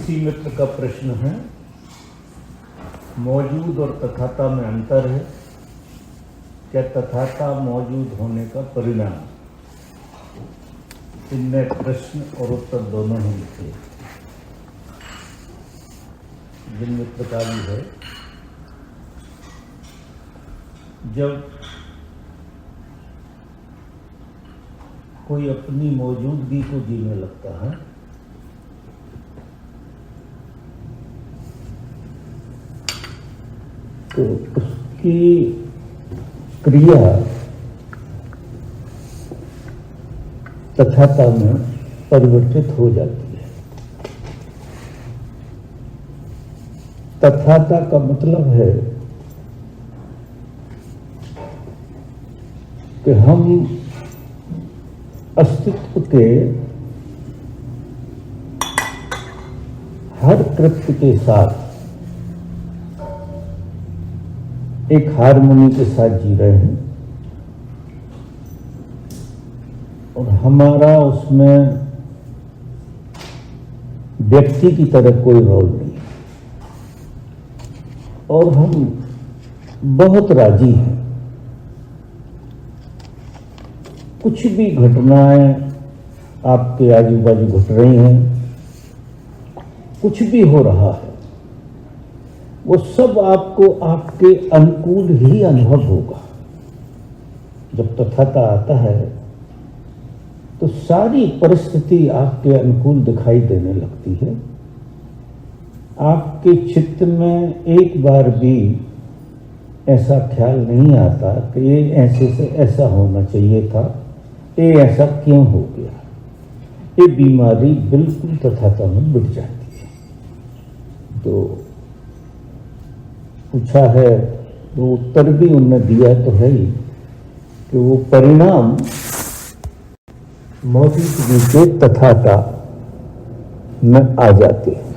किसी मित्र का प्रश्न है, मौजूद और तथाता में अंतर है क्या? तथाता मौजूद होने का परिणाम। इनमें प्रश्न और उत्तर दोनों ही लिखे। जिन मित्र का भी है, जब कोई अपनी मौजूदगी को जीने लगता है तो उसकी क्रिया तथाता में परिवर्तित हो जाती है। तथाता का मतलब है कि हम अस्तित्व के हर कृत्य के साथ एक हार्मोनी के साथ जी रहे हैं और हमारा उसमें व्यक्ति की तरह कोई रोल नहीं है और हम बहुत राजी हैं। कुछ भी घटनाएं आपके आजू बाजू घट रही हैं, कुछ भी हो रहा है, वो सब आपको आपके अनुकूल ही अनुभव होगा। जब तथाता आता है तो सारी परिस्थिति आपके अनुकूल दिखाई देने लगती है। आपके चित्त में एक बार भी ऐसा ख्याल नहीं आता कि ये ऐसे से ऐसा होना चाहिए था, ये ऐसा क्यों हो गया। ये बीमारी बिल्कुल तथाता में मिट जाती है। तो पूछा है तो उत्तर भी उनने दिया तो है ही कि वो परिणाम मौजूदगी के तथाता में आ जाते हैं।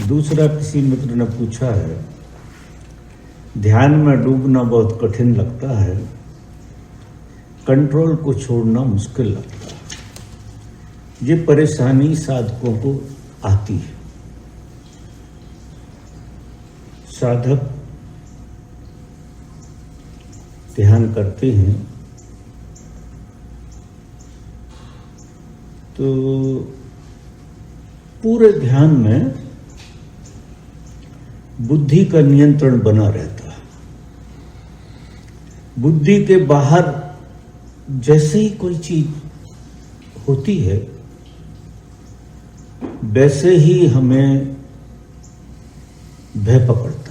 दूसरा किसी मित्र ने पूछा है, ध्यान में डूबना बहुत कठिन लगता है, कंट्रोल को छोड़ना मुश्किल लगता है। ये परेशानी साधकों को आती है। साधक ध्यान करते हैं तो पूरे ध्यान में बुद्धि का नियंत्रण बना रहता है। बुद्धि के बाहर जैसे ही कोई चीज होती है वैसे ही हमें भय पकड़ता है।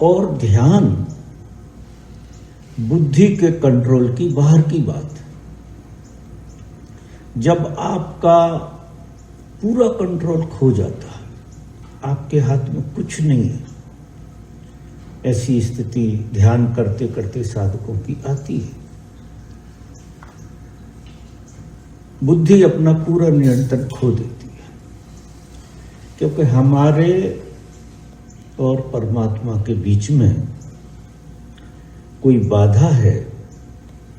और ध्यान बुद्धि के कंट्रोल की बाहर की बात है। जब आपका पूरा कंट्रोल खो जाता है, आपके हाथ में कुछ नहीं है, ऐसी स्थिति ध्यान करते करते साधकों की आती है। बुद्धि अपना पूरा नियंत्रण खो देती है, क्योंकि हमारे और परमात्मा के बीच में कोई बाधा है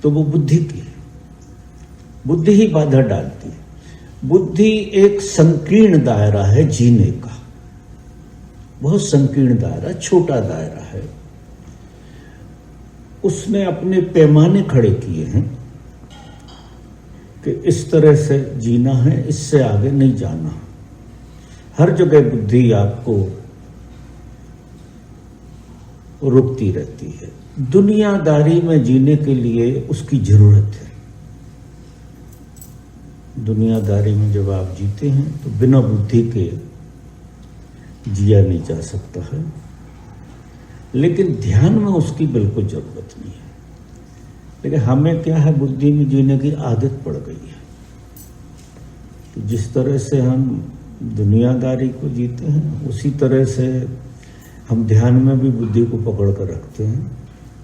तो वो बुद्धि की है। बुद्धि ही बाधा डालती है। बुद्धि एक संकीर्ण दायरा है जीने का, बहुत संकीर्ण दायरा, छोटा दायरा है। उसने अपने पैमाने खड़े किए हैं कि इस तरह से जीना है, इससे आगे नहीं जाना। हर जगह बुद्धि आपको रुकती रहती है। दुनियादारी में जीने के लिए उसकी जरूरत है। दुनियादारी में जब आप जीते हैं तो बिना बुद्धि के जिया नहीं जा सकता है, लेकिन ध्यान में उसकी बिल्कुल जरूरत नहीं है। लेकिन हमें क्या है, बुद्धि में जीने की आदत पड़ गई है। तो जिस तरह से हम दुनियादारी को जीते हैं उसी तरह से हम ध्यान में भी बुद्धि को पकड़ कर रखते हैं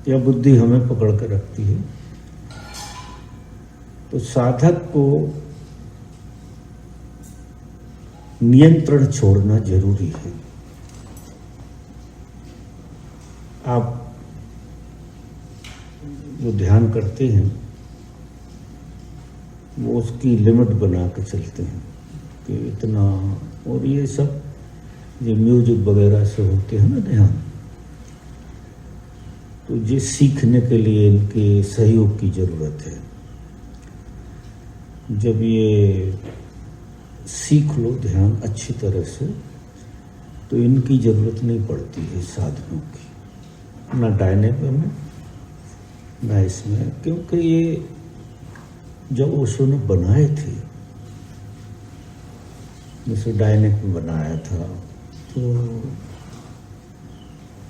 या बुद्धि हमें पकड़ कर रखती है। तो साधक को नियंत्रण छोड़ना जरूरी है। आप जो ध्यान करते हैं वो उसकी लिमिट बना के चलते हैं कि इतना, और ये सब ये म्यूजिक वगैरह से होते हैं ना ध्यान, तो ये सीखने के लिए इनके सहयोग की ज़रूरत है। जब ये सीख लो ध्यान अच्छी तरह से, तो इनकी ज़रूरत नहीं पड़ती है साधनों की, ना डायनेमिक में ना इसमें, क्योंकि ये जब ओशो ने बनाए थे, जैसे डायनेमिक में बनाया था, तो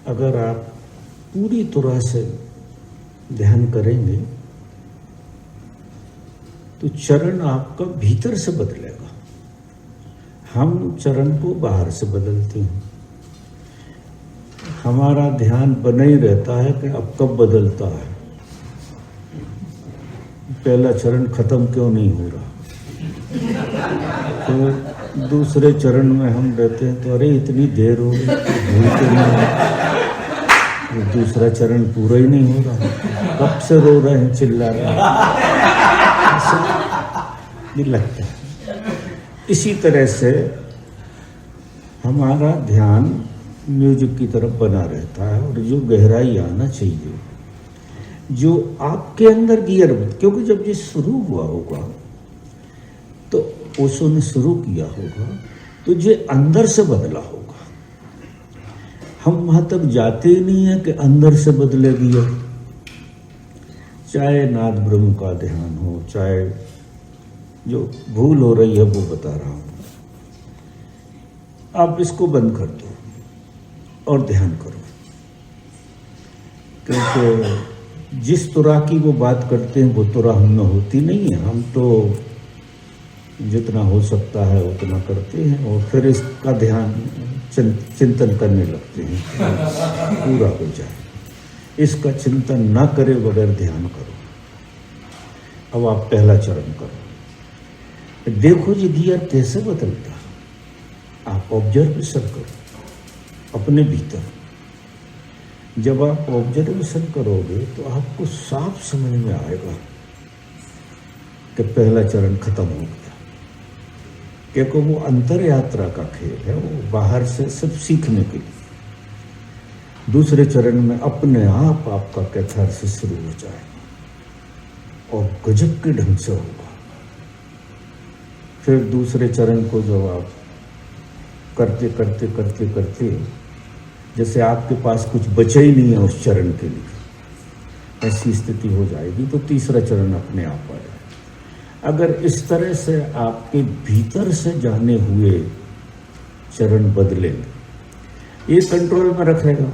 अगर आप पूरी तरह से ध्यान करेंगे तो चरण आपका भीतर से बदलेगा। हम चरण को बाहर से बदलते हैं। हमारा ध्यान बना ही रहता है कि अब कब बदलता है, पहला चरण खत्म क्यों नहीं हो रहा, तो दूसरे चरण में हम रहते हैं तो अरे इतनी देर हो गई, भूलते नहीं, दूसरा चरण पूरा ही नहीं हो रहा, कब से रो रहे हैं, चिल्ला रहे हैं, ये लगता है। इसी तरह से हमारा ध्यान म्यूजिक की तरफ बना रहता है, और जो गहराई आना चाहिए, जो आपके अंदर गियर, क्योंकि जब ये शुरू हुआ होगा तो ओशो ने शुरू किया होगा तो ये अंदर से बदला होगा। हम वहां तक जाते ही नहीं है कि अंदर से बदले गियर। चाहे नाद ब्रह्म का ध्यान हो, चाहे जो भूल हो रही है वो बता रहा हूं, आप इसको बंद कर दो और ध्यान करो, क्योंकि जिस तरह की वो बात करते हैं वो तरह हम में होती नहीं है। हम तो जितना हो सकता है उतना करते हैं और फिर इसका ध्यान चिंतन करने लगते हैं पूरा हो जाए। इसका चिंतन ना करे बगैर ध्यान करो। अब आप पहला चरण करो, देखो ये गियर कैसे बदलता है। आप ऑब्जर्वेशन करो अपने भीतर। जब आप ऑब्जर्वेशन करोगे तो आपको साफ समझ में आएगा कि पहला चरण खत्म हो गया, क्योंकि वो अंतर यात्रा का खेल है, वो बाहर से सिर्फ सीखने के लिए। दूसरे चरण में अपने आप आपका कैथारसिस शुरू हो जाएगा और गजब के ढंग से होगा। फिर दूसरे चरण को जब आप करते करते करते करते जैसे आपके पास कुछ बचा ही नहीं है उस चरण के लिए, ऐसी स्थिति हो जाएगी तो तीसरा चरण अपने आप आ जाएगा। अगर इस तरह से आपके भीतर से जाने हुए चरण बदले, ये कंट्रोल में रखेगा।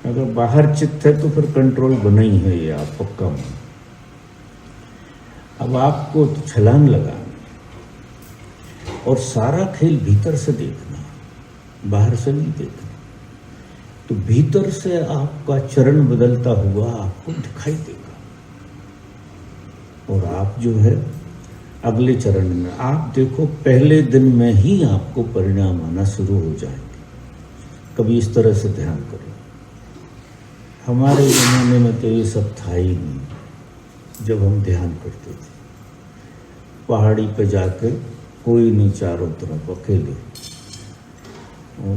अगर बाहर चित्त है तो फिर कंट्रोल बना ही है, ये आप पक्का मान। अब आपको तो छलांग लगाना और सारा खेल भीतर से देखना, बाहर से नहीं देखना। तो भीतर से आपका चरण बदलता हुआ आपको दिखाई देगा और आप जो है अगले चरण में आप देखो पहले दिन में ही आपको परिणाम आना शुरू हो जाएंगे। कभी इस तरह से ध्यान करो। हमारे जमाने में तो ये सब था ही नहीं। जब हम ध्यान करते थे पहाड़ी पे जाकर, कोई नहीं चारों तरफ, अकेले,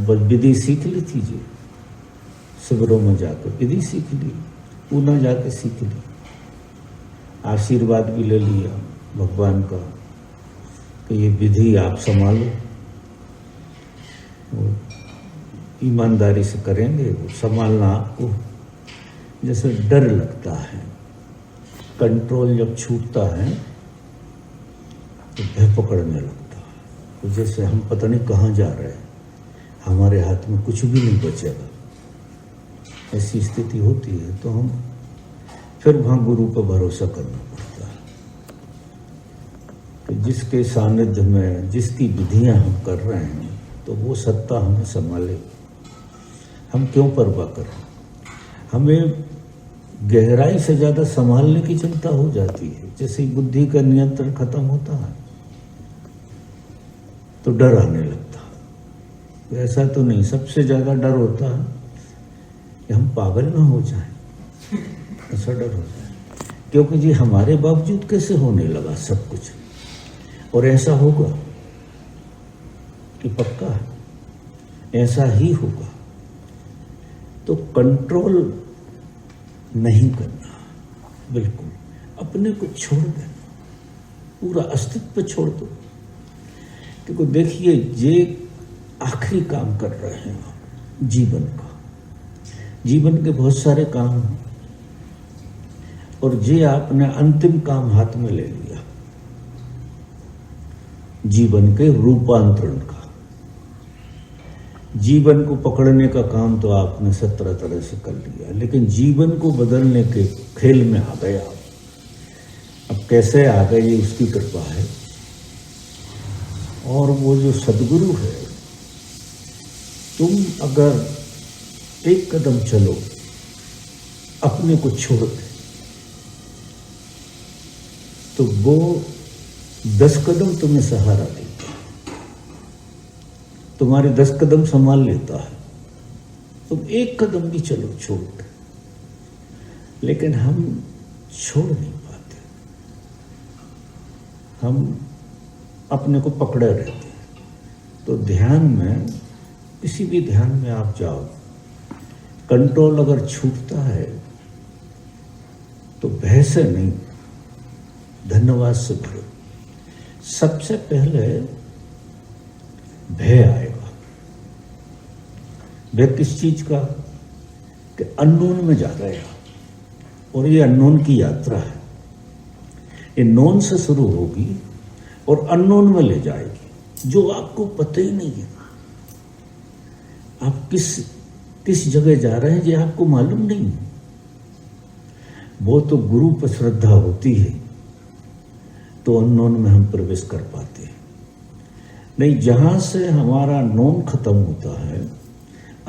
बस विधि सीख ली थी जी। शिविरों में जाकर विधि सीख ली, पूना जाकर सीख ली, आशीर्वाद भी ले लिया भगवान का कि ये विधि आप संभालो, ईमानदारी से करेंगे। वो संभालना आपको जैसे डर लगता है, कंट्रोल जब छूटता है तो भय पकड़ने लगता है। तो जैसे हम पता नहीं कहाँ जा रहे हैं, हमारे हाथ में कुछ भी नहीं बचेगा, ऐसी स्थिति होती है। तो हम फिर वहाँ गुरु पर भरोसा करना पड़ता है कि जिसके सानिध्य में जिसकी विधियाँ हम कर रहे हैं तो वो सत्ता हमें संभाले। हम क्यों परवाह करें? हमें गहराई से ज़्यादा संभालने की चिंता हो जाती है। जैसे ही बुद्धि का नियंत्रण खत्म होता है तो डर आने लगता है। ऐसा तो नहीं, सबसे ज़्यादा डर होता है कि हम पागल ना हो जाएं, ऐसा डर हो जाए। क्योंकि जी हमारे बावजूद कैसे होने लगा सब कुछ, और ऐसा होगा कि पक्का ऐसा ही होगा। तो कंट्रोल नहीं करना, बिल्कुल अपने को छोड़ देना, पूरा अस्तित्व छोड़ दो। क्योंकि देखिए ये आखिरी काम कर रहे हैं आप जीवन का, जीवन के बहुत सारे काम हैं और ये आपने अंतिम काम हाथ में ले लिया, जीवन के रूपांतरण का। जीवन को पकड़ने का काम तो आपने 17 तरह से कर लिया, लेकिन जीवन को बदलने के खेल में आ गए आप। अब कैसे आ गए ये उसकी कृपा है। और वो जो सदगुरु है, तुम अगर एक कदम चलो अपने को छोड़ के, तो वो 10 कदम तुम्हें सहारा देता है, तुम्हारे 10 कदम संभाल लेता है। तुम एक कदम भी चलो छोड़ के, लेकिन हम छोड़ नहीं पाते, हम अपने को पकड़े रहते हैं। तो ध्यान में, किसी भी ध्यान में आप जाओ, कंट्रोल अगर छूटता है तो भय से नहीं, धन्यवाद से भरो। सबसे पहले भय आएगा। भय किस चीज का? कि अननोन में जा रहे हैं, और ये अननोन की यात्रा है। ये नोन से शुरू होगी और अननोन में ले जाएगी, जो आपको पता ही नहीं है। आप किस जगह जा रहे हैं ये आपको मालूम नहीं है। वो तो गुरु पर श्रद्धा होती है तो अननोन में हम प्रवेश कर पाते हैं। नहीं, जहां से हमारा नोन खत्म होता है,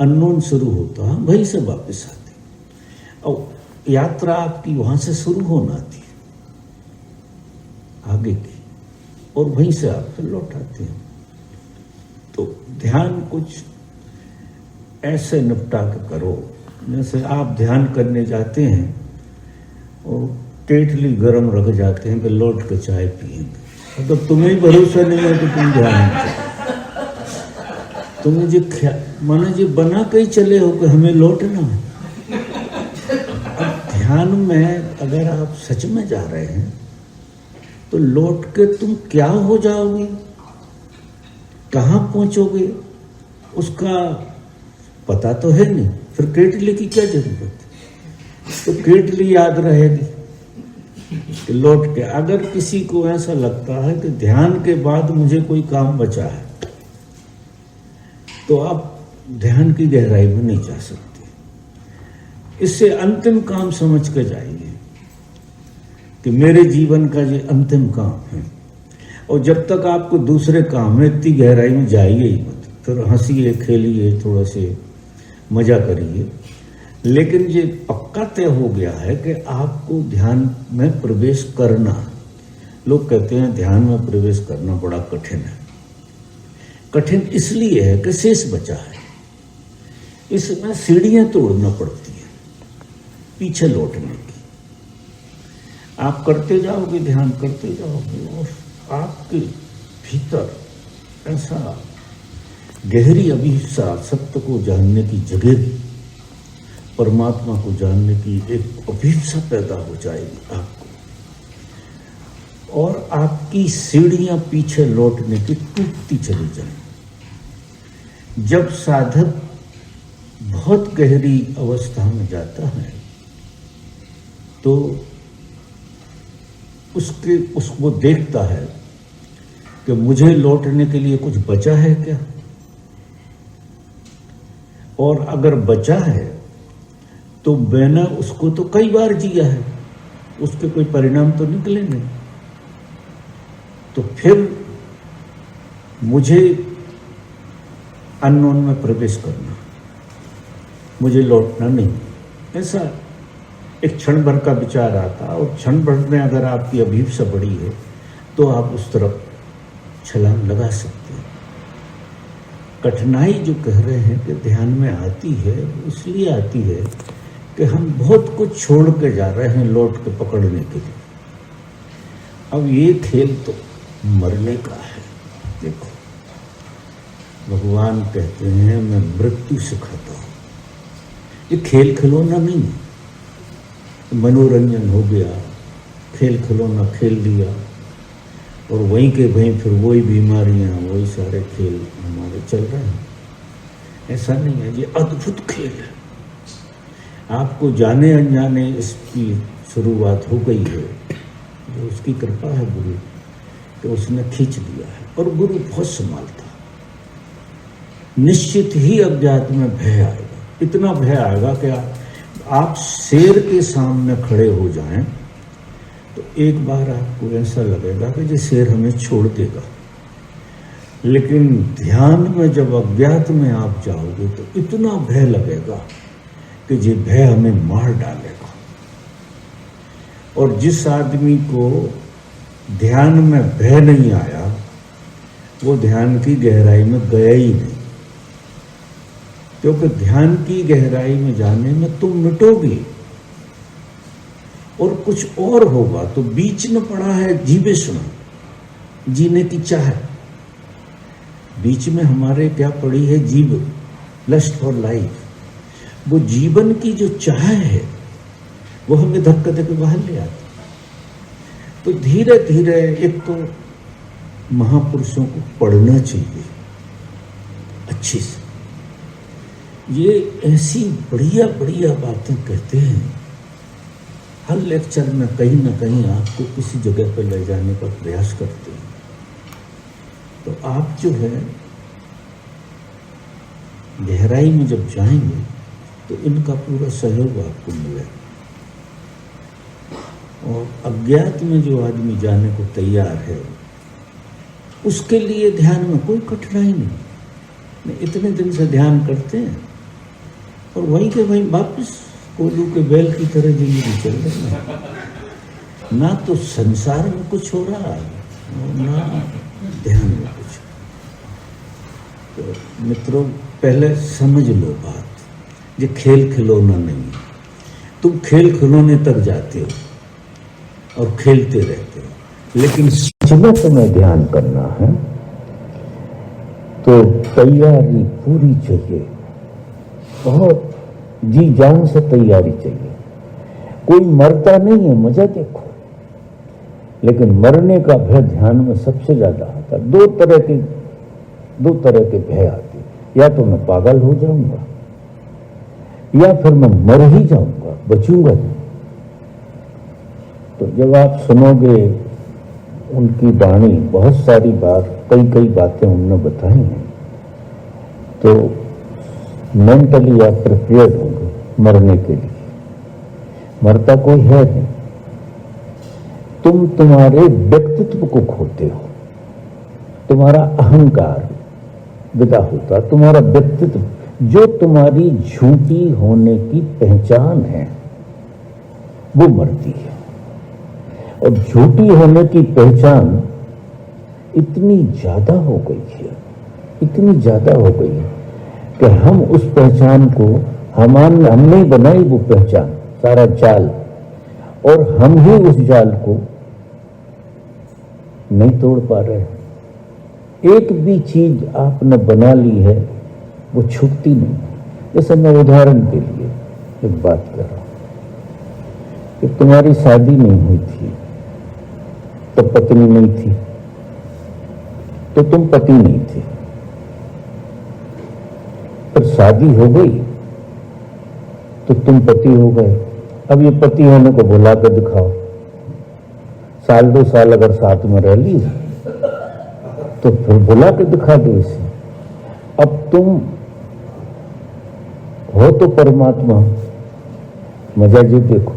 अननोन शुरू होता है, वहीं से वापस आते हैं। और यात्रा आपकी वहां से शुरू होना थी आगे की, और वहीं से आप फिर लौट आते हैं। तो ध्यान कुछ ऐसे निपटा के करो, जैसे आप ध्यान करने जाते हैं और केटली गर्म रख जाते हैं कि लौट के चाय पिएंगे। तो तुम्हें ही भरोसा नहीं है कि तुम ध्यान करो। तुम मुझे माना जी बना के ही चले हो कि हमें लौटना है। अब ध्यान में अगर आप सच में जा रहे हैं तो लौट के तुम क्या हो जाओगे, कहाँ पहुंचोगे, उसका पता तो है नहीं। फिर केटली की क्या जरूरत है? तो केटली याद रहेगी कि लौट के। अगर किसी को ऐसा लगता है कि ध्यान के बाद मुझे कोई काम बचा है, तो आप ध्यान की गहराई में नहीं जा सकते। इससे अंतिम काम समझ के जाइए कि मेरे जीवन का ये अंतिम काम है। और जब तक आपको दूसरे काम में इतनी गहराई में जाइए ही मत। फिर हंसिए, खेलिए, थोड़ा से मजा करिए, लेकिन ये पक्का तय हो गया है कि आपको ध्यान में प्रवेश करना। लोग कहते हैं ध्यान में प्रवेश करना बड़ा कठिन है। कठिन इसलिए है कि शेष बचा है, इसमें सीढ़ियां तोड़ना पड़ती है पीछे लौटने की। आप करते जाओगे, ध्यान करते जाओगे, और आपके भीतर ऐसा गहरी अभिप्सा, सत्य को जानने की जगह, परमात्मा को जानने की एक अभिप्सा पैदा हो जाएगी आपको, और आपकी सीढ़ियां पीछे लौटने की टूटती चली जाएंगी। जब साधक बहुत गहरी अवस्था में जाता है तो उसको देखता है कि मुझे लौटने के लिए कुछ बचा है क्या, और अगर बचा है तो मैंने उसको तो कई बार जिया है, उसके कोई परिणाम तो निकले नहीं। तो फिर मुझे अननोन में प्रवेश करना, मुझे लौटना नहीं। ऐसा एक क्षण भर का विचार आता, और क्षण भर में अगर आपकी अभिप्सा बड़ी है तो आप उस तरफ छलांग लगा सकते हैं। कठिनाई जो कह रहे हैं कि ध्यान में आती है, इसलिए आती है कि हम बहुत कुछ छोड़ के जा रहे हैं लौट के पकड़ने के लिए। अब ये खेल तो मरने का है। देखो, भगवान कहते हैं मैं मृत्यु सिखाता हूं। ये खेल खिलौना नहीं है, मनोरंजन हो गया, खेल खिलौना खेल लिया और वहीं के वहीं फिर वही बीमारियां, वही सारे खेल हमारे चल रहे हैं। ऐसा नहीं है, ये अद्भुत खेल है। आपको जाने अनजाने इसकी शुरुआत हो गई है, जो उसकी कृपा है गुरु, तो उसने खींच दिया है। और गुरु बहुत संभालता, निश्चित ही अज्ञात में भय आएगा, इतना भय आएगा कि आप शेर के सामने खड़े हो जाएं तो एक बार आपको ऐसा लगेगा कि ये शेर हमें छोड़ देगा, लेकिन ध्यान में जब अज्ञात में आप जाओगे तो इतना भय लगेगा कि ये भय हमें मार डालेगा। और जिस आदमी को ध्यान में भय नहीं आया वो ध्यान की गहराई में गया ही नहीं, क्योंकि ध्यान की गहराई में जाने में तुम मिटोगे और कुछ और होगा। तो बीच में पड़ा है जीवेषण, जीने की चाह। बीच में हमारे क्या पड़ी है? जीव, लस्ट फॉर लाइफ। वो जीवन की जो चाह है वो हमें धक्का देकर बाहर ले आती। तो धीरे धीरे एक तो महापुरुषों को पढ़ना चाहिए अच्छी से। ये ऐसी बढ़िया बढ़िया बातें कहते हैं, हर लेक्चर में कहीं ना कहीं आपको किसी जगह पर ले जाने का प्रयास करते हैं। तो आप जो है गहराई में जब जाएंगे तो इनका पूरा सहयोग आपको मिलेगा। और अज्ञात में जो आदमी जाने को तैयार है उसके लिए ध्यान में कोई कठिनाई नहीं। इतने दिन से ध्यान करते हैं और वहीं के वहीं वापस कोल्हू के बैल की तरह जिंदगी चल रही है। ना तो संसार में कुछ हो रहा है और ना ध्यान में कुछ। तो मित्रों, पहले समझ लो बात, ये खेल खिलौना नहीं है। तुम खेल खिलौने तक जाते हो और खेलते रहते हो, लेकिन जब तुम्हें ध्यान करना है तो तैयारी पूरी चाहिए, बहुत जी जान से तैयारी चाहिए। कोई मरता नहीं है, मजा देखो, लेकिन मरने का भय ध्यान में सबसे ज्यादा आता है। दो तरह के भय आते, या तो मैं पागल हो जाऊंगा या फिर मैं मर ही जाऊंगा, बचूंगा नहीं। तो जब आप सुनोगे उनकी वाणी, बहुत सारी बार कई बातें उन्होंने बताई हैं, तो मेंटली आप प्रिपेयर्ड होंगे मरने के लिए। मरता कोई है नहीं, तुम तुम्हारे व्यक्तित्व को खोते हो, तुम्हारा अहंकार विदा होता, तुम्हारा व्यक्तित्व जो तुम्हारी झूठी होने की पहचान है वो मरती है। और झूठी होने की पहचान इतनी ज्यादा हो गई है, इतनी ज्यादा हो गई है कि हम उस पहचान को, हमने बनाई वो पहचान, सारा जाल, और हम ही उस जाल को नहीं तोड़ पा रहे हैं। एक भी चीज आपने बना ली है वो छूटती नहीं। जैसे मैं उदाहरण के लिए एक बात कर रहा हूं कि तुम्हारी शादी नहीं हुई थी तो पत्नी नहीं थी, तो तुम पति नहीं थे। पर शादी हो गई तो तुम पति हो गए। अब ये पति होने को बुला कर दिखाओ, साल 2 साल अगर साथ में रह ली तो फिर बुला के दिखा दो इसे। अब तुम हो तो परमात्मा, मजा जी देखो,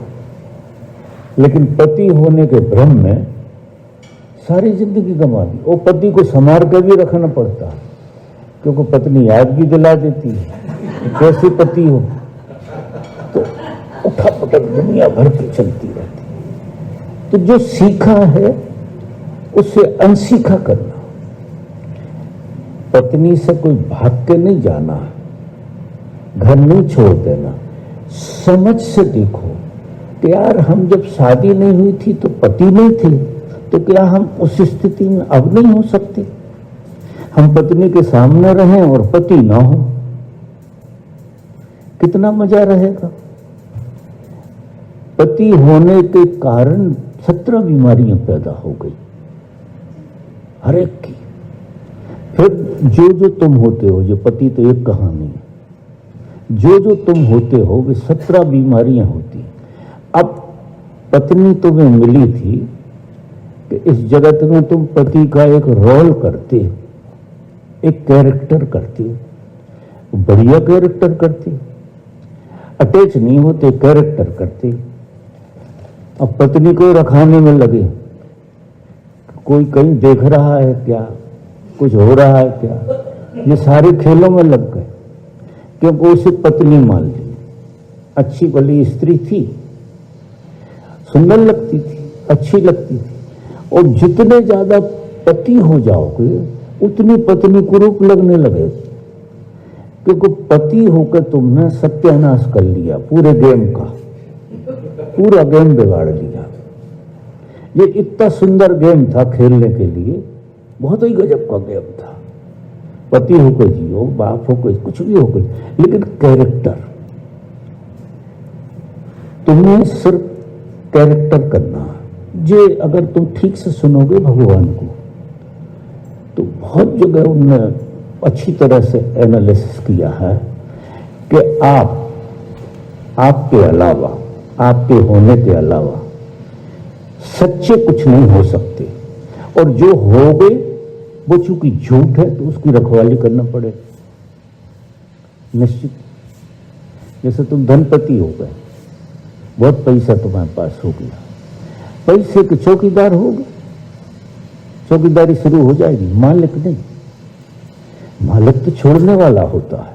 लेकिन पति होने के भ्रम में सारी जिंदगी गंवा दी। वो पति को संभाल के भी रखना पड़ता है, क्योंकि पत्नी याद भी दिला देती है कैसे पति हो, तो उठा पटक दुनिया भर की चलती रहती है। तो जो सीखा है उससे अनसीखा करना। पत्नी से कोई भाग के नहीं जाना, घर नहीं छोड़ देना, समझ से देखो कि यार हम जब शादी नहीं हुई थी तो पति नहीं थे, तो क्या हम उस स्थिति में अब नहीं हो सकते? हम पत्नी के सामने रहें और पति ना हो, कितना मजा रहेगा। पति होने के कारण 17 बीमारियां पैदा हो गई हर एक की। फिर जो तुम होते हो, जो पति तो एक कहानी है, जो तुम होते हो वे 17 बीमारियां होती। अब पत्नी तुम्हें मिली थी कि इस जगत में तुम पति का एक रोल करते, एक कैरेक्टर करते, बढ़िया कैरेक्टर करते, अटैच नहीं होते, कैरेक्टर करते। अब पत्नी को रखाने में लगे, कोई कहीं देख रहा है क्या, कुछ हो रहा है क्या, ये सारे खेलों में लग गए, क्योंकि उसे पत्नी मान ली। अच्छी भली स्त्री थी, सुंदर लगती थी, अच्छी लगती थी, और जितने ज्यादा पति हो जाओगे उतनी पत्नी कुरूप लगने लगे, क्योंकि पति होकर तुमने सत्यानाश कर लिया पूरे गेम का, पूरा गेम बिगाड़ लिया। ये इतना सुंदर गेम था खेलने के लिए, बहुत ही गजब का गेम था। पति होकर जियो, बाप होकर, कुछ भी होकर, लेकिन कैरेक्टर, तुम्हें सिर्फ कैरेक्टर करना। जे अगर तुम ठीक से सुनोगे भगवान को तो बहुत जगह उनने अच्छी तरह से एनालिसिस किया है कि आपके अलावा, आपके होने के अलावा सच्चे कुछ नहीं हो सकते, और जो हो गए वो चूंकि झूठ है तो उसकी रखवाली करना पड़े निश्चित। जैसे तुम धनपति हो गए, बहुत पैसा तुम्हारे पास हो गया, पैसे के चौकीदार हो गए, चौकीदारी शुरू हो जाएगी, मालिक नहीं। मालिक तो छोड़ने वाला होता है,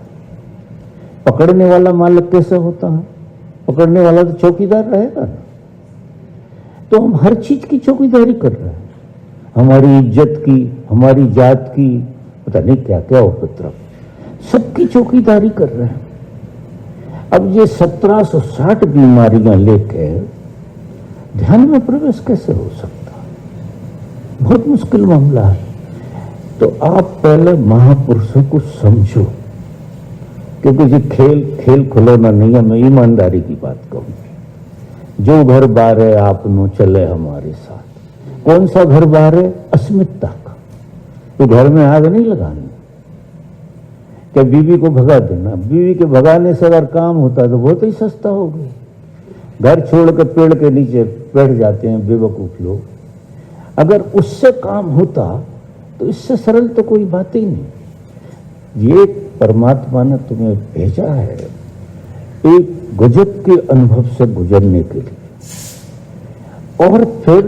पकड़ने वाला मालिक कैसे होता है? पकड़ने वाला तो चौकीदार रहेगा ना। तो हम हर चीज की चौकीदारी कर रहे हैं, हमारी इज्जत की, हमारी जात की, पता नहीं क्या क्या उपद्रव, सबकी चौकीदारी कर रहे हैं। अब ये 1760 बीमारियां लेके ध्यान में प्रवेश कैसे हो सकता? बहुत मुश्किल मामला है। तो आप पहले महापुरुषों को समझो, क्योंकि ये खेल खिलौना नहीं है। मैं ईमानदारी की बात कहूंगी, जो घर बार है आप नो चले हमारे साथ। कौन सा घर बार है? अस्मिता का। तो घर में आग नहीं लगानी, क्या बीवी को भगा देना। बीवी के भगाने से अगर काम होता तो बहुत ही सस्ता हो गई। घर छोड़कर पेड़ के नीचे बैठ जाते हैं बेवकूफ लोग। अगर उससे काम होता तो इससे सरल तो कोई बात ही नहीं। ये परमात्मा ने तुम्हें भेजा है एक गजब के अनुभव से गुजरने के लिए, और फिर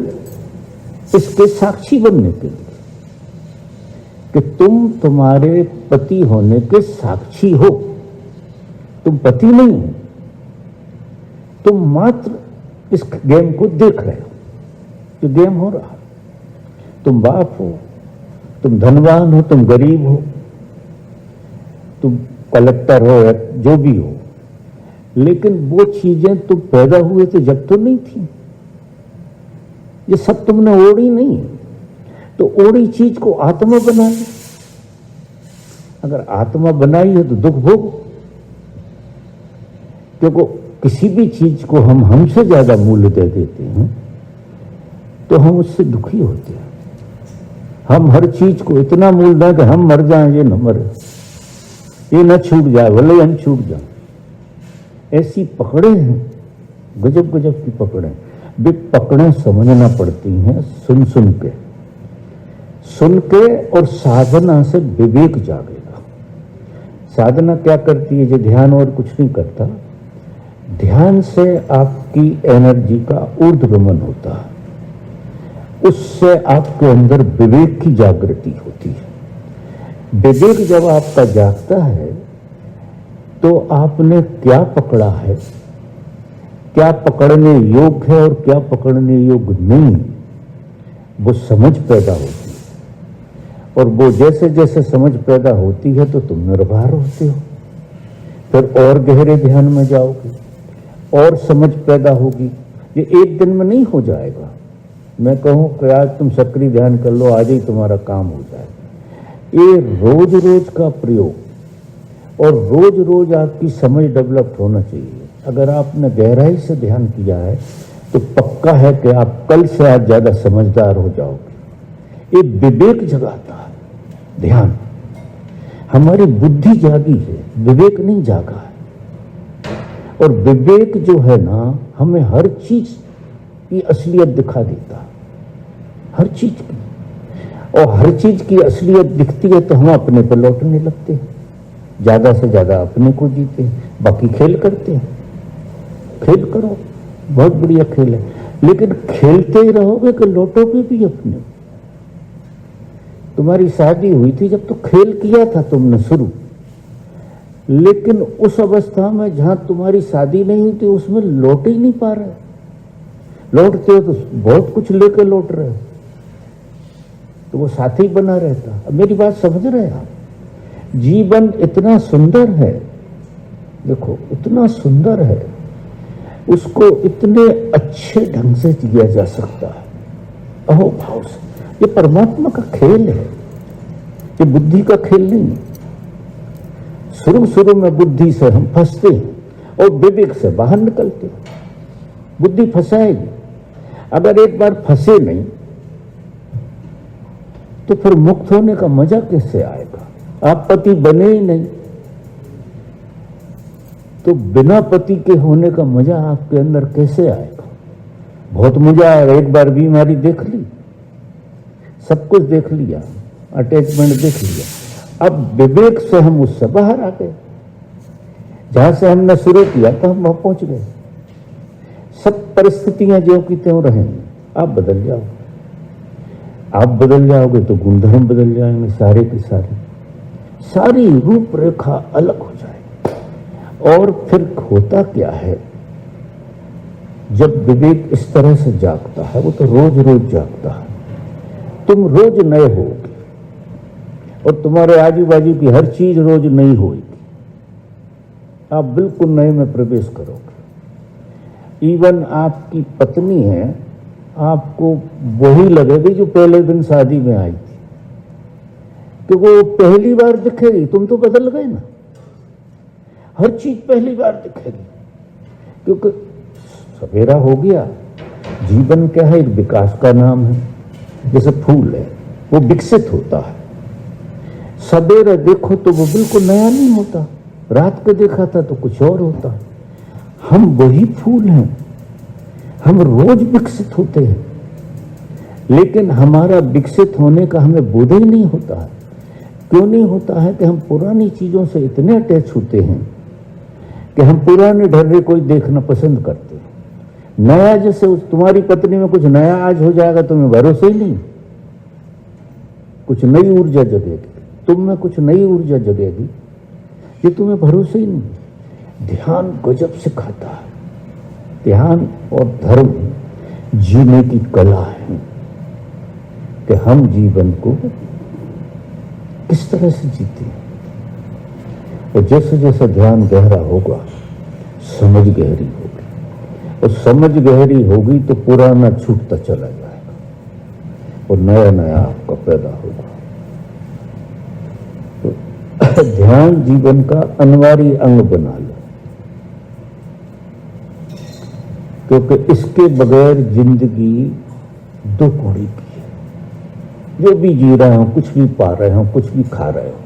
इसके साक्षी बनने के लिए कि तुम तुम्हारे पति होने के साक्षी हो। तुम पति नहीं हो, तुम मात्र इस गेम को देख रहे हो, जो गेम हो रहा है। तुम बाप हो, तुम धनवान हो, तुम गरीब हो, तुम कलेक्टर हो या जो भी हो, लेकिन वो चीजें तुम पैदा हुए थे जब तो नहीं थी। ये सब तुमने ओढ़ी नहीं है। तो ओढ़ी चीज को आत्मा बना ली। अगर आत्मा बनाई है तो दुख भोगो, क्योंकि किसी भी चीज को हम हमसे ज्यादा मूल्य दे देते हैं तो हम उससे दुखी होते हैं। हम हर चीज को इतना मूल्य दें कि हम मर जाएं, ये न मरे, ये न छूट जाए, भले हम छूट जाए। ऐसी पकड़े हैं, गजब गजब की पकड़े। वे पकड़े समझना पड़ती हैं सुन के, और साधना से विवेक जागेगा। साधना क्या करती है? जो ध्यान और कुछ नहीं करता। ध्यान से आपकी एनर्जी का ऊर्ध्वगमन होता है, उससे आपके अंदर विवेक की जागृति होती है। विवेक जब आपका जागता है तो आपने क्या पकड़ा है, क्या पकड़ने योग्य है और क्या पकड़ने योग्य नहीं, वो समझ पैदा होती है। और वो जैसे जैसे समझ पैदा होती है तो तुम निर्भर होते हो। फिर और गहरे ध्यान में जाओगे, और समझ पैदा होगी। ये एक दिन में नहीं हो जाएगा। मैं कहूँ कि आज तुम सक्रिय ध्यान कर लो, आज ही तुम्हारा काम हो जाएगा। ये रोज रोज का प्रयोग और रोज रोज आपकी समझ डेवलप होना चाहिए। अगर आपने गहराई से ध्यान किया है तो पक्का है कि आप कल से आज ज्यादा समझदार हो जाओगे। ये विवेक जगाता है ध्यान। हमारी बुद्धि जागी है, विवेक नहीं जागा है। और विवेक जो है ना, हमें हर चीज की असलियत दिखा देता है, हर चीज की। और हर चीज की असलियत दिखती है तो हम अपने पर लौटने लगते हैं, ज्यादा से ज्यादा अपने को जीते हैं, बाकी खेल करते हैं। खेल करो, बहुत बढ़िया खेल है, लेकिन खेलते ही रहोगे कि लौटोगे भी अपने। तुम्हारी शादी हुई थी जब तो खेल किया था तुमने शुरू, लेकिन उस अवस्था में जहां तुम्हारी शादी नहीं हुई थी उसमें लौट ही नहीं पा रहे। लौटते हो तो बहुत कुछ लेकर लौट रहे हो, तो वो साथी बना रहता। अब मेरी बात समझ रहे हैं आप? जीवन इतना सुंदर है, देखो इतना सुंदर है, उसको इतने अच्छे ढंग से जिया जा सकता है अहोभाव से। ये परमात्मा का खेल है, ये बुद्धि का खेल नहीं है। शुरू शुरू में बुद्धि से हम फंसते हैं और विवेक से बाहर निकलते हैं। बुद्धि फंसाएगी। अगर एक बार फंसे नहीं तो फिर मुक्त होने का मजा कैसे आएगा? आप पति बने ही नहीं तो बिना पति के होने का मजा आपके अंदर कैसे आएगा? बहुत मजा आएगा। एक बार बीमारी देख ली, सब कुछ देख लिया, अटैचमेंट देख लिया, अब विवेक से हम उससे बाहर आ गए। जहां से हमने शुरू किया था हम वहां पहुंच गए। सब परिस्थितियां ज्यों की त्यों रहेंगी, आप बदल जाओगे। आप बदल जाओगे तो गुणधर्म बदल जाएंगे, सारे के सारे, सारी रूपरेखा अलग हो जाएगी। और फिर होता क्या है, जब विवेक इस तरह से जागता है, वो तो रोज रोज जागता है। तुम रोज नए होगे और तुम्हारे आजू बाजू की हर चीज रोज नई होगी। आप बिल्कुल नए में प्रवेश करोगे। इवन आपकी पत्नी है, आपको वही लगेगी जो पहले दिन शादी में आई थी, तो वो पहली बार दिखेगी। तुम तो बदल गए ना, हर चीज पहली बार दिखेगी, क्योंकि सवेरा हो गया। जीवन क्या है? एक विकास का नाम है। जैसे फूल है, वो विकसित होता है। सवेरे देखो तो वो बिल्कुल नया नहीं होता, रात को देखा था तो कुछ और होता है। हम वही फूल हैं, हम रोज विकसित होते हैं, लेकिन हमारा विकसित होने का हमें बोध ही नहीं होता है। क्यों नहीं होता है? कि हम पुरानी चीजों से इतने अटैच होते हैं कि हम पुराने ढर्रे को देखना पसंद करते हैं। नया, जैसे तुम्हारी पत्नी में कुछ नया आज हो जाएगा, तुम्हें भरोसा ही नहीं। कुछ नई ऊर्जा जगेगी, तुम में कुछ नई ऊर्जा जगेगी, ये तुम्हें भरोसा ही नहीं। ध्यान गजब सिखाता है। ध्यान और धर्म जीने की कला है कि हम जीवन को किस तरह से जीते। और जैसे जैसे ध्यान गहरा होगा, समझ गहरी होगी, और समझ गहरी होगी तो पुराना छूटता चला जाएगा और नया नया आपका पैदा होगा। तो ध्यान जीवन का अनिवार्य अंग बना लो, क्योंकि इसके बगैर जिंदगी दो कौड़ी की है। जो भी जी रहे हो, कुछ भी पा रहे हो, कुछ भी खा रहे हो,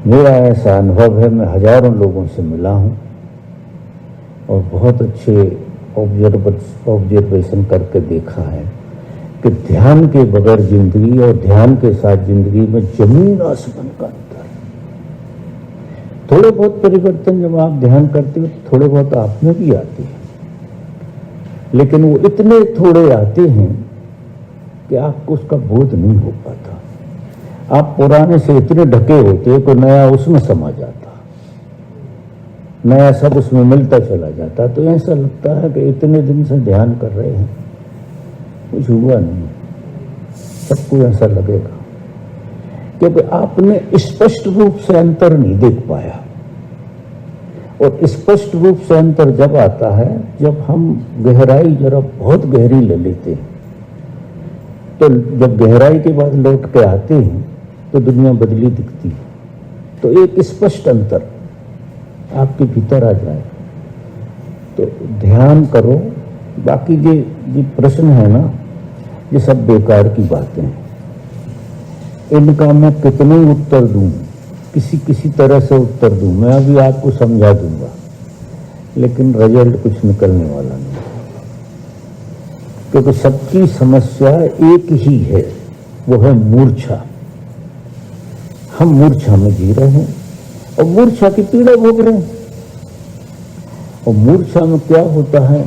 मेरा ऐसा अनुभव है। मैं हजारों लोगों से मिला हूं और बहुत अच्छे ऑब्जर्वेशन करके देखा है कि ध्यान के बगैर जिंदगी और ध्यान के साथ जिंदगी में जमीन आसमान का अंतर है। थोड़े बहुत परिवर्तन जब आप ध्यान करते हो तो थोड़े बहुत आप में भी आते हैं, लेकिन वो इतने थोड़े आते हैं कि आपको उसका बोध नहीं हो पाता। आप पुराने से इतने ढके होते हैं कि नया उसमें समा जाता, नया सब उसमें मिलता चला जाता। तो ऐसा लगता है कि इतने दिन से ध्यान कर रहे हैं, कुछ हुआ नहीं। सबको ऐसा लगेगा, क्योंकि आपने स्पष्ट रूप से अंतर नहीं देख पाया। और स्पष्ट रूप से अंतर जब आता है जब हम गहराई जरा बहुत गहरी ले लेते हैं। तो जब गहराई के बाद लौट के आते हैं तो दुनिया बदली दिखती है। तो एक स्पष्ट अंतर आपके भीतर आ जाए तो ध्यान करो। बाकी ये प्रश्न है ना, ये सब बेकार की बातें हैं। इनका मैं कितने उत्तर दूं, किसी तरह से उत्तर दूं, मैं अभी आपको समझा दूंगा, लेकिन रिजल्ट कुछ निकलने वाला नहीं, क्योंकि सबकी समस्या एक ही है, वो है मूर्छा। हम मूर्छा में जी रहे हैं और मूर्छा की पीड़ा भोग रहे हैं। और मूर्छा में क्या होता है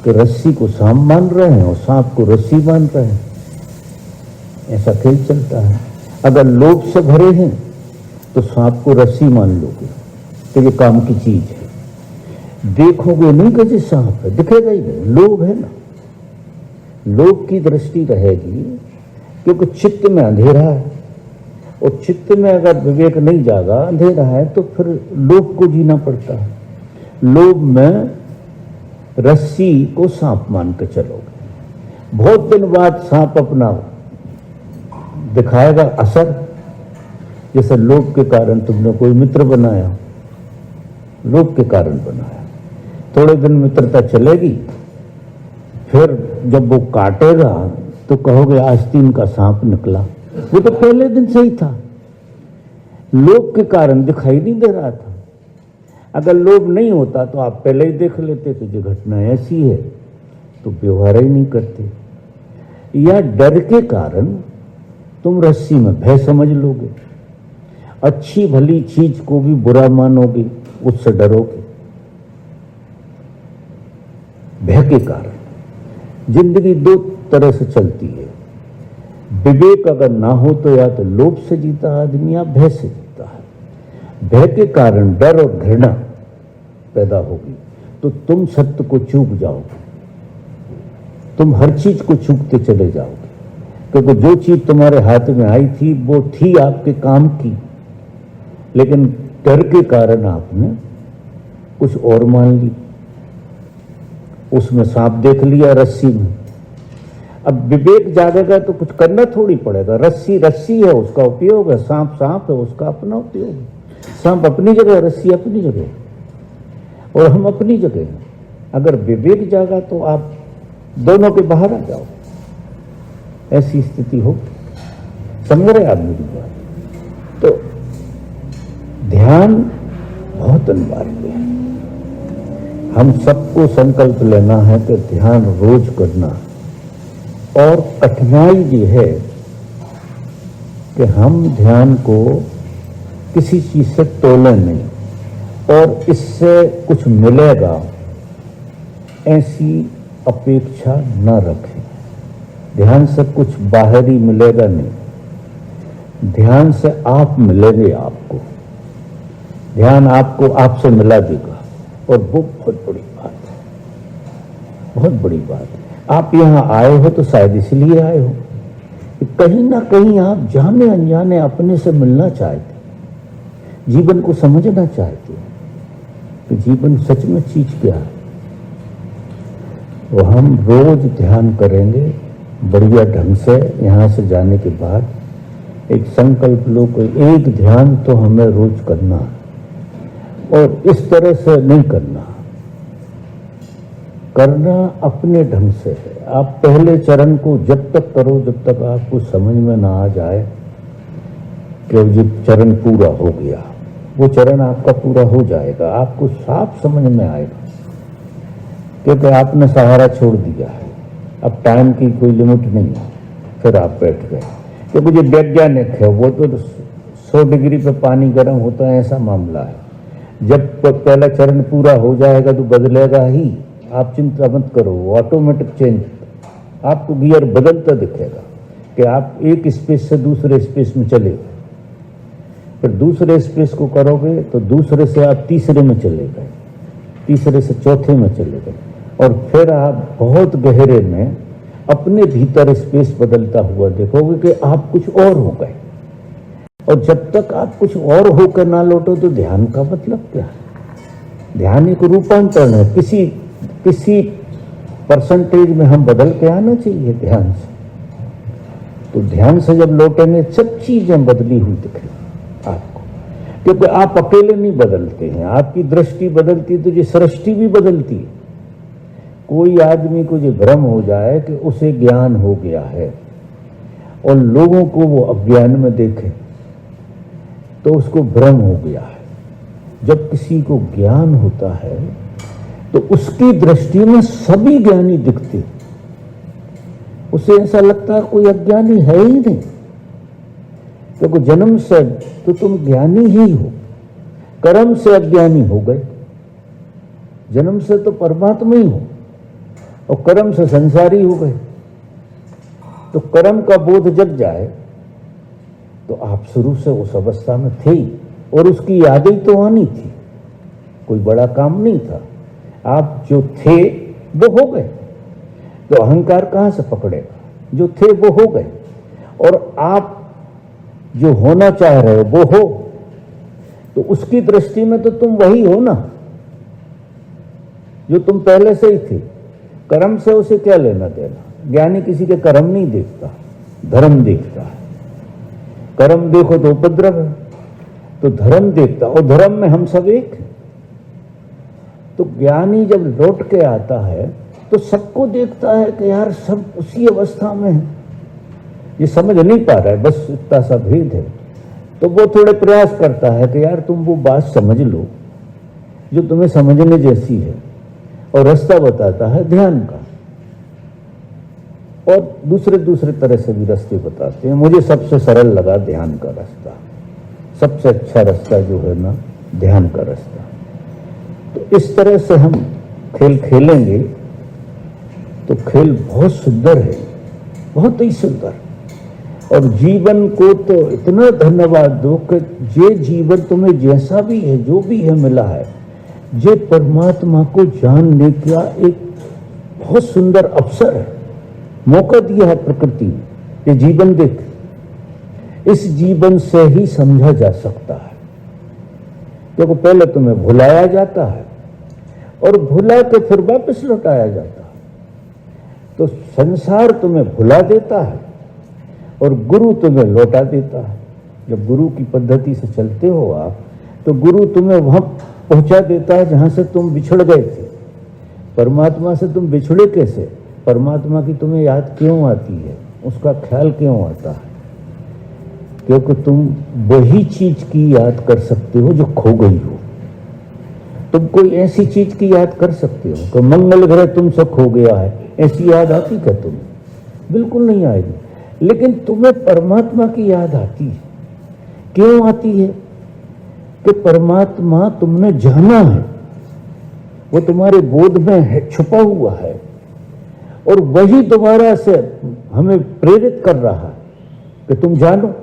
कि रस्सी को सांप मान रहे हैं और सांप को रस्सी मान रहे हैं, ऐसा खेल चलता है। अगर लोभ से भरे हैं तो सांप को रस्सी मान लोगे तो ये काम की चीज है। देखोगे नहीं कि ये सांप है, दिखेगा ही नहीं, लोभ है ना। लोभ की दृष्टि रहेगी क्योंकि चित्त में अंधेरा है, और चित्त में अगर विवेक नहीं जागा, अंधेरा है, तो फिर लोभ को जीना पड़ता है। लोभ में रस्सी को सांप मान के चलोगे, बहुत दिन बाद सांप अपना दिखाएगा असर। जैसे लोभ के कारण तुमने कोई मित्र बनाया, लोभ के कारण बनाया, थोड़े दिन मित्रता चलेगी, फिर जब वो काटेगा तो कहोगे आस्तीन का सांप निकला। वो तो पहले दिन से ही था, लोभ के कारण दिखाई नहीं दे रहा था। अगर लोभ नहीं होता तो आप पहले ही देख लेते कि जो घटना ऐसी है, तो व्यवहार ही नहीं करते। या डर के कारण तुम रस्सी में भय समझ लोगे, अच्छी भली चीज को भी बुरा मानोगे, उससे डरोगे। भय के कारण जिंदगी दो तरह से चलती है। विवेक अगर ना हो तो या तो लोभ से जीता आदमी या भय से जीता है। भय के कारण डर और घृणा पैदा होगी तो तुम सत्य को चूक जाओगे, तुम हर चीज को चूकते चले जाओगे, क्योंकि जो चीज तुम्हारे हाथ में आई थी वो थी आपके काम की, लेकिन डर के कारण आपने कुछ और मान ली, उसमें सांप देख लिया रस्सी में। अब विवेक जागेगा तो कुछ करना थोड़ी पड़ेगा। रस्सी रस्सी है, उसका उपयोग है, सांप सांप है, उसका अपना उपयोग है। सांप अपनी जगह, रस्सी अपनी जगह, और हम अपनी जगह हैं। अगर विवेक जागा तो आप दोनों के बाहर आ जाओ, ऐसी स्थिति हो। समझ रहे आप मेरी बात? तो ध्यान बहुत अनिवार्य है। हम सबको संकल्प लेना है कि ध्यान रोज करना। और कठिनाई ये है कि हम ध्यान को किसी चीज से तोलें नहीं, और इससे कुछ मिलेगा ऐसी अपेक्षा न रखें। ध्यान से कुछ बाहरी मिलेगा नहीं, ध्यान से आप मिलेंगे। आपको ध्यान आपको आपसे मिला देगा, और वो बहुत बड़ी बात है, बहुत बड़ी बात है। आप यहां आए हो तो शायद इसलिए आए हो कि कहीं ना कहीं आप जाने अनजाने अपने से मिलना चाहते, जीवन को समझना चाहते कि जीवन सच में चीज क्या है। तो हम रोज ध्यान करेंगे बढ़िया ढंग से। यहां से जाने के बाद एक संकल्प लो कि एक ध्यान तो हमें रोज करना है, और इस तरह से नहीं करना, करना अपने ढंग से है। आप पहले चरण को जब तक करो जब तक आपको समझ में ना आ जाए कि ये चरण पूरा हो गया। वो चरण आपका पूरा हो जाएगा, आपको साफ समझ में आएगा, क्योंकि आपने सहारा छोड़ दिया है। अब टाइम की कोई लिमिट नहीं है, फिर आप बैठ गए। क्योंकि जो वैज्ञानिक है वो तो 100 डिग्री पे पानी गर्म होता है, ऐसा मामला है। जब पहला चरण पूरा हो जाएगा तो बदलेगा ही, आप चिंता मत करो, ऑटोमेटिक चेंज, आपको गियर बदलता दिखेगा कि आप एक स्पेस से दूसरे स्पेस में चले गए, फिर दूसरे स्पेस को करोगे तो दूसरे से आप तीसरे में चले गए, तीसरे से चौथे में चले गए, और फिर आप बहुत गहरे में अपने भीतर स्पेस बदलता हुआ देखोगे कि आप कुछ और हो गए। और जब तक आप कुछ और होकर ना लौटो तो ध्यान का मतलब क्या है? ध्यान एक रूपांतरण है, किसी परसेंटेज में हम बदल के आना चाहिए ध्यान से। तो ध्यान से जब लौटेंगे सब चीजें बदली हुई दिखेगी आपको, क्योंकि आप अकेले नहीं बदलते हैं, आपकी दृष्टि बदलती तो ये सृष्टि भी बदलती है। कोई आदमी को ये भ्रम हो जाए कि उसे ज्ञान हो गया है और लोगों को वो अज्ञान में देखे तो उसको भ्रम हो गया है। जब किसी को ज्ञान होता है तो उसकी दृष्टि में सभी ज्ञानी दिखते, उसे ऐसा लगता है कोई अज्ञानी है ही नहीं, क्योंकि जन्म से तो तुम ज्ञानी ही हो, कर्म से अज्ञानी हो गए। जन्म से तो परमात्मा ही हो और कर्म से संसारी हो गए। तो कर्म का बोध जग जाए तो आप शुरू से उस अवस्था में थे ही, और उसकी यादें तो आनी थी, कोई बड़ा काम नहीं था। आप जो थे वो हो गए, तो अहंकार कहां से पकड़ेगा? जो थे वो हो गए, और आप जो होना चाह रहे हो वो हो, तो उसकी दृष्टि में तो तुम वही हो ना जो तुम पहले से ही थे। कर्म से उसे क्या लेना देना? ज्ञानी किसी के कर्म नहीं देखता, धर्म देखता है। कर्म देखो तो उपद्रव है, तो धर्म देखता, और धर्म में हम सब एक हैं। तो ज्ञानी जब लौट के आता है तो सबको देखता है कि यार सब उसी अवस्था में है, ये समझ नहीं पा रहा है, बस इतना सा भेद है। तो वो थोड़े प्रयास करता है कि यार तुम वो बात समझ लो जो तुम्हें समझने जैसी है, और रास्ता बताता है ध्यान का, और दूसरे तरह से भी रास्ते बताते हैं। मुझे सबसे सरल लगा ध्यान का रास्ता, सबसे अच्छा रास्ता जो है ना ध्यान का रास्ता। तो इस तरह से हम खेल खेलेंगे तो खेल बहुत सुंदर है, बहुत ही सुंदर। और जीवन को तो इतना धन्यवाद दो कि ये जीवन तुम्हें जैसा भी है, जो भी है मिला है, ये परमात्मा को जानने का एक बहुत सुंदर अवसर है, मौका दिया है प्रकृति ने। ये जीवन देख, इस जीवन से ही समझा जा सकता है, क्योंकि पहले तुम्हें भुलाया जाता है और भुला के फिर वापस लौटाया जाता है। तो संसार तुम्हें भुला देता है और गुरु तुम्हें लौटा देता है। जब गुरु की पद्धति से चलते हो आप, तो गुरु तुम्हें वहां पहुंचा देता है जहां से तुम बिछड़ गए थे। परमात्मा से तुम बिछड़े कैसे? परमात्मा की तुम्हें याद क्यों आती है, उसका ख्याल क्यों आता है? क्योंकि तुम वही चीज की याद कर सकते हो जो खो गई हो। तुम कोई ऐसी चीज की याद कर सकते हो कि मंगल ग्रह तुमसे खो गया है, ऐसी याद आती क्या तुम्हें? बिल्कुल नहीं आएगी। लेकिन तुम्हें परमात्मा की याद आती है। क्यों आती है? कि परमात्मा तुमने जाना है, वो तुम्हारे बोध में है, छुपा हुआ है, और वही दोबारा से हमें प्रेरित कर रहा है कि तुम जानो।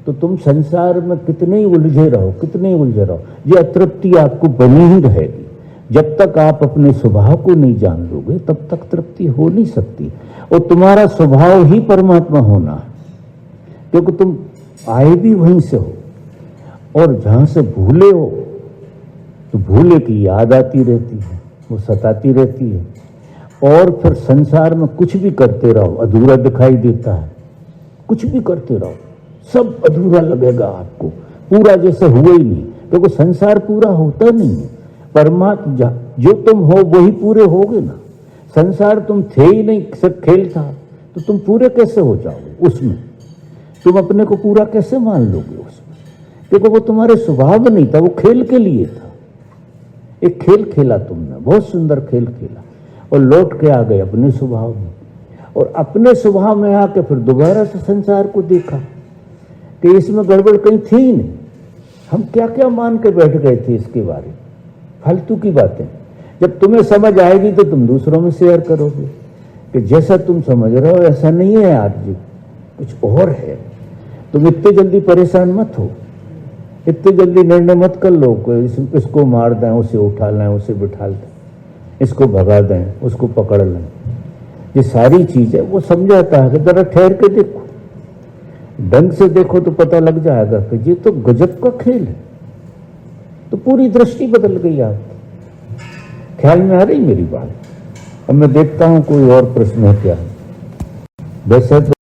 तो तुम संसार में कितने ही उलझे रहो, ये अतृप्ति आपको बनी ही रहेगी। जब तक आप अपने स्वभाव को नहीं जान लोगे तब तक तृप्ति हो नहीं सकती। और तुम्हारा स्वभाव ही परमात्मा होना है, क्योंकि तुम आए भी वहीं से हो, और जहां से भूले हो तो भूले की याद आती रहती है, वो सताती रहती है। और फिर संसार में कुछ भी करते रहो अधूरा दिखाई देता है। कुछ भी करते रहो सब अधूरा लगेगा आपको, पूरा जैसे हुआ ही नहीं, क्योंकि संसार पूरा होता नहीं है। परमात्मा जो तुम हो वही पूरे होगे ना। संसार तुम थे ही नहीं, सब खेल था, तो तुम पूरे कैसे हो जाओगे उसमें? तुम अपने को पूरा कैसे मान लोगे उसमें? क्योंकि वो तुम्हारे स्वभाव नहीं था, वो खेल के लिए था। एक खेल खेला तुमने, बहुत सुंदर खेल खेला, और लौट के आ गए अपने स्वभाव में। और अपने स्वभाव में आके फिर दोबारा से संसार को देखा कि इसमें गड़बड़ कहीं थी ही नहीं। हम क्या क्या मान के बैठ गए थे इसके बारे में, फालतू की बातें। जब तुम्हें समझ आएगी तो तुम दूसरों में शेयर करोगे कि जैसा तुम समझ रहे हो ऐसा नहीं है यार जी, कुछ और है। तुम इतने जल्दी परेशान मत हो, इतने जल्दी निर्णय मत कर लो कि इसको मार दें, उसे उठा लें, उसे बिठा लें, इसको भगा दें, उसको पकड़ लें। ये सारी चीजें वो समझाता है कि जरा ठहर के देखो, ढंग से देखो तो पता लग जाएगा कि ये तो गजब का खेल है, तो पूरी दृष्टि बदल गई आपकी। ख्याल में आ रही मेरी बात? अब मैं देखता हूं कोई और प्रश्न है क्या। वैसे तो